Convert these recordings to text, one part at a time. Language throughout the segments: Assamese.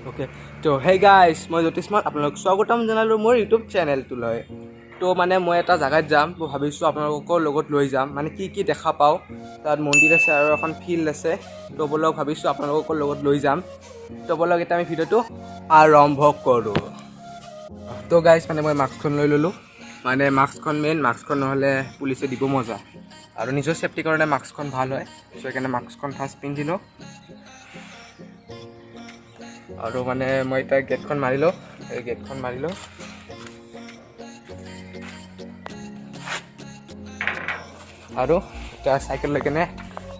ओके तो हे गाइस মই জ্যোতিষ্মান আপোনালোক স্বাগতম জনালোঁ মোৰ ইউটিউব চেনেলটোলৈ তো মানে মই এটা জাগাত যাম তো ভাবিছোঁ আপোনালোকৰ লগত লৈ যাম মানে কি দেখা পাওঁ তাত মন্দিৰ আছে আৰু এখন ফিল্ড আছে তো বলক ভাবিছোঁ আপোনালোকৰ লগত লৈ যাম তো বলক এটা আমি ভিডিঅ'টো আৰম্ভ কৰোঁ তো গাইস মানে মই মাস্কখন লৈ ল'লোঁ মানে মাস্কখন মেইন মাস্কখন নহ'লে পুলিচে দিব মজা আৰু নিজৰ সেফটিৰ কাৰণে মাস্কখন ভাল হয় সো সেইকাৰণে মাস্কখন ফাৰ্ষ্ট পিন্ধিলোঁ আৰু মানে মই এটা গেটখন মাৰিলোঁ এই গেটখন মাৰিলোঁ আৰু এটা চাইকেল লৈ কেনে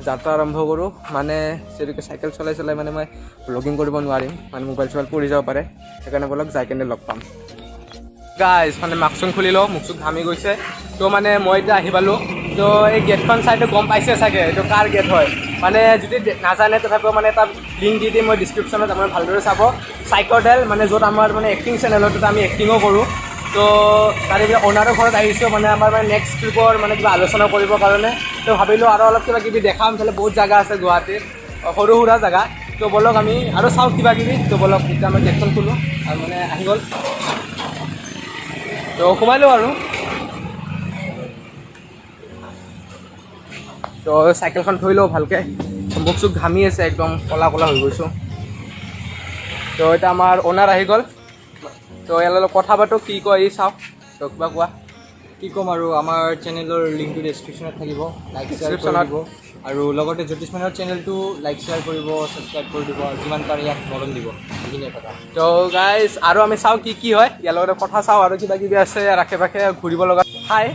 যাত্ৰা আৰম্ভ কৰোঁ মানে যেনেকৈ চাইকেল চলাই মানে মই ব্লগিং কৰিব নোৱাৰিম মানে মোবাইল চোবাইল পৰি যাব পাৰে সেইকাৰণে বলক যাই কেনে লগ পাম গাইজ মানে মাস্কখন খুলি লওঁ মুখ চুখ ঘামি গৈছে তো মানে মই এতিয়া আহি পালোঁ তো এই গেটখন চাইটো গম পাইছে চাগে এইটো কাৰ গেট হয় মানে যদি নাজানে তথাপিও মানে এটা লিংক দি দিম মই ডিছক্ৰিপশ্যনত আপোনাৰ ভালদৰে চাব চাইক'ডেল মানে য'ত আমাৰ মানে এক্টিং চেনেলত আমি এক্টিঙো কৰোঁ তো তাৰে অ'নাৰৰ ঘৰত আহিছোঁ মানে আমাৰ মানে নেক্সট ট্ৰিপৰ মানে কিবা আলোচনা কৰিবৰ কাৰণে তো ভাবিলোঁ আৰু অলপ কিবা কিবি দেখাম তাহলে বহুত জাগা আছে গুৱাহাটীত সৰু সুৰা জাগা তো বলক আমি আৰু চাওঁ কিবা কিবি তো বলক এতিয়া মই গেটখন খোলোঁ আৰু মানে আহি গ'ল তো সোমালোঁ আৰু তো চাইকেলখন থৈ লওঁ ভালকৈ মুখ চুখ ঘামি আছে একদম ক'লা ক'লা হৈ গৈছোঁ তো এতিয়া আমাৰ অ'নাৰ আহি গ'ল তো ইয়াৰ লগত কথা পাতোঁ কি কয় ই চাওক তো কিবা কোৱা কি ক'ম আৰু আমাৰ চেনেলৰ লিংকটো ডেছক্ৰিপশ্যনত থাকিব লাইক শ্বেয়াৰ Description-ত। কৰিব আৰু লগতে জ্যোতিষ্মানৰ চেনেলটো লাইক শ্বেয়াৰ কৰিব ছাবস্ক্ৰাইব কৰি দিব আৰু যিমান পাৰে ইয়াক মৰম দিব সেইখিনিয়ে কথা তো গাইজ আৰু আমি চাওঁ কি হয় ইয়াৰ লগতে কথা চাওঁ আৰু কিবা কিবি আছে আশে পাশে ঘূৰিব লগা ঠাই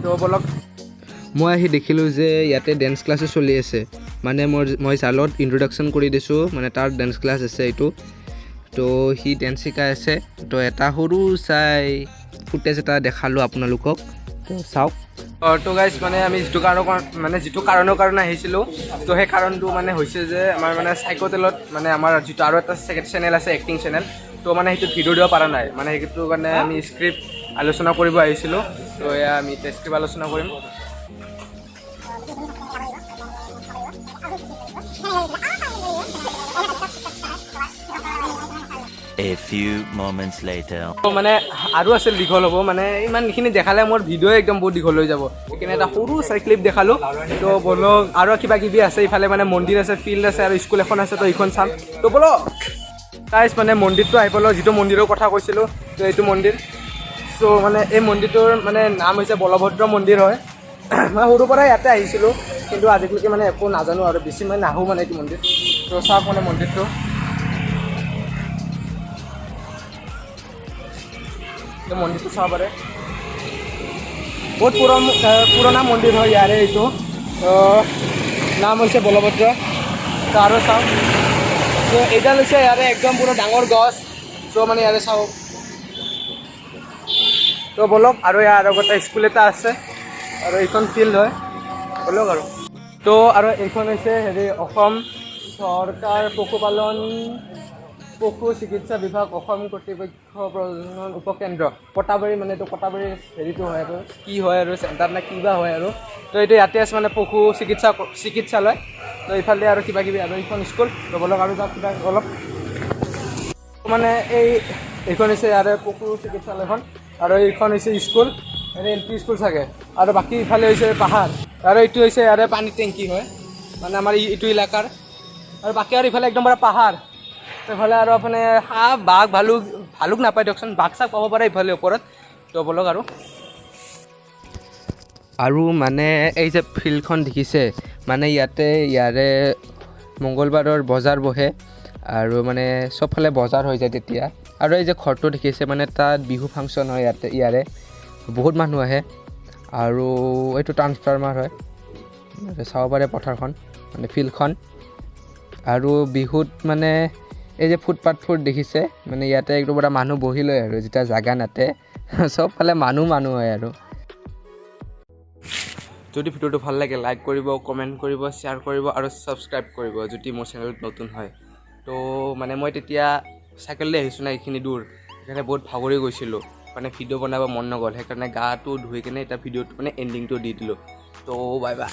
তো বলক মই আহি দেখিলোঁ যে ইয়াতে ডেন্স ক্লাছো চলি আছে মানে মই জালত ইন্ট্ৰডাকশ্যন কৰি দিছোঁ মানে তাৰ ডেন্স ক্লাছ আছে এইটো তো সি ডেন্স শিকাই আছে তো এটা সৰু চাই ফুটেজ এটা দেখালোঁ আপোনালোকক তো চাওক তো গাইজ মানে আমি যিটো কাৰণৰ কাৰণে আহিছিলোঁ তো সেই কাৰণটো মানে হৈছে যে আমাৰ মানে চাইক'ডেলত মানে আমাৰ যিটো আৰু এটা চেনেল আছে এক্টিং চেনেল তো মানে সেইটোত ভিডিঅ' দিব পৰা নাই মানে সেইটো কাৰণে আমি স্ক্ৰিপ্ট আলোচনা কৰিব আহিছিলোঁ তো এয়া আমি স্ক্ৰিপ্ট আলোচনা কৰিম A few moments later. মানে আৰু আছিল দীঘল হ'ব মানে ইমানখিনি দেখালে মোৰ ভিডিঅ' একদম বহুত দীঘল হৈ যাব সেইকাৰণে এটা সৰু চাই ক্লিপ দেখালোঁ তো বলক আৰু কিবা কিবি আছে ইফালে মানে মন্দিৰ আছে ফিল্ড আছে আৰু স্কুল এখন আছে তো এইখন চাম তো বলক গাইজ মানে মন্দিৰটো আহি পালোঁ যিটো মন্দিৰৰ কথা কৈছিলোঁ তো এইটো মন্দিৰ চ' মানে এই মন্দিৰটোৰ মানে নাম হৈছে বলভদ্ৰ মন্দিৰ হয় মই সৰুৰ পৰাই ইয়াতে আহিছিলোঁ কিন্তু আজিলৈকে মানে একো নাজানো আৰু বেছি মই নাহোঁ মানে এইটো মন্দিৰ তো চাওক মানে মন্দিৰটো মন্দিৰটো চাব পাৰে বহুত পুৰণা মন্দিৰ হয় ইয়াৰে এইটো নাম হৈছে বলভদ্ৰ তো আৰু চাওক তো এইডাল হৈছে ইয়াৰে একদম পুৰা ডাঙৰ গছ চ' মানে ইয়াৰে চাওক তো বলক আৰু ইয়াৰ আগতে স্কুল এটা আছে আৰু এইখন ফিল্ড হয় বলক আৰু তো আৰু এইখন হৈছে অসম চৰকাৰ পশু চিকিৎসা বিভাগ অসম কৰ্তৃপক্ষ প্ৰজনন উপকেন্দ্ৰ কটাবাৰী মানে এইটো কটাবাৰী হেৰিটো হয় আৰু কি হয় আৰু চেণ্টাৰ নে কিবা হয় আৰু তো এইটো ইয়াতে আছে মানে পশু চিকিৎসালয় তো ইফালে আৰু কিবা কিবি আৰু এইখন স্কুল তো বলক আৰু যাওক কিবা অলপ মানে এইখন হৈছে ইয়াৰে পশু চিকিৎসালয়খন আৰু এইখন হৈছে স্কুল LP স্কুল চাগে আৰু বাকী ইফালে হৈছে পাহাৰ আৰু এইটো হৈছে ইয়াৰে পানী টেংকি হয় মানে আমাৰ এইটো এলেকাৰ আৰু বাকী আৰু ইফালে একদম পুৰা পাহাৰ এইফালে আৰু আপুনি হাঁহ বাঘ ভালুক নাপায় দিয়কচোন বাঘ চাঘ পাব পাৰে ইফালে ওপৰত তো বলক আৰু মানে এই যে ফিল্ডখন দেখিছে মানে ইয়াৰে মংগলবাৰৰ বজাৰ বহে আৰু মানে চবফালে বজাৰ হৈ যায় তেতিয়া আৰু এই যে ঘৰটো দেখিছে মানে তাত বিহু ফাংচন হয় ইয়াৰে বহুত মানুহ আহে আৰু এইটো ট্ৰান্সফাৰ্মাৰ হয় চাব পাৰে পথাৰখন মানে ফিল্ডখন আৰু বিহুত মানে এই যে ফুটপাথবোৰ দেখিছে মানে ইয়াতে একদম পুৰা মানুহ বহি লয় আৰু যেতিয়া জাগা নাতে চবফালে মানুহ হয় আৰু যদি ভিডিঅ'টো ভাল লাগে লাইক কৰিব কমেণ্ট কৰিব শ্বেয়াৰ কৰিব আৰু ছাবস্ক্ৰাইব কৰিব যদি মোৰ চেনেলত নতুন হয় তো মানে মই তেতিয়া চাইকেল লৈ আহিছোঁ না এইখিনি দূৰ সেইকাৰণে বহুত ভাগৰি গৈছিলোঁ মানে ভিডিঅ' বনাব মন নগ'ল সেইকাৰণে গাটো ধুই কিনে এতিয়া ভিডিঅ'টো মানে এণ্ডিংটো দি দিলোঁ তো বাই বাই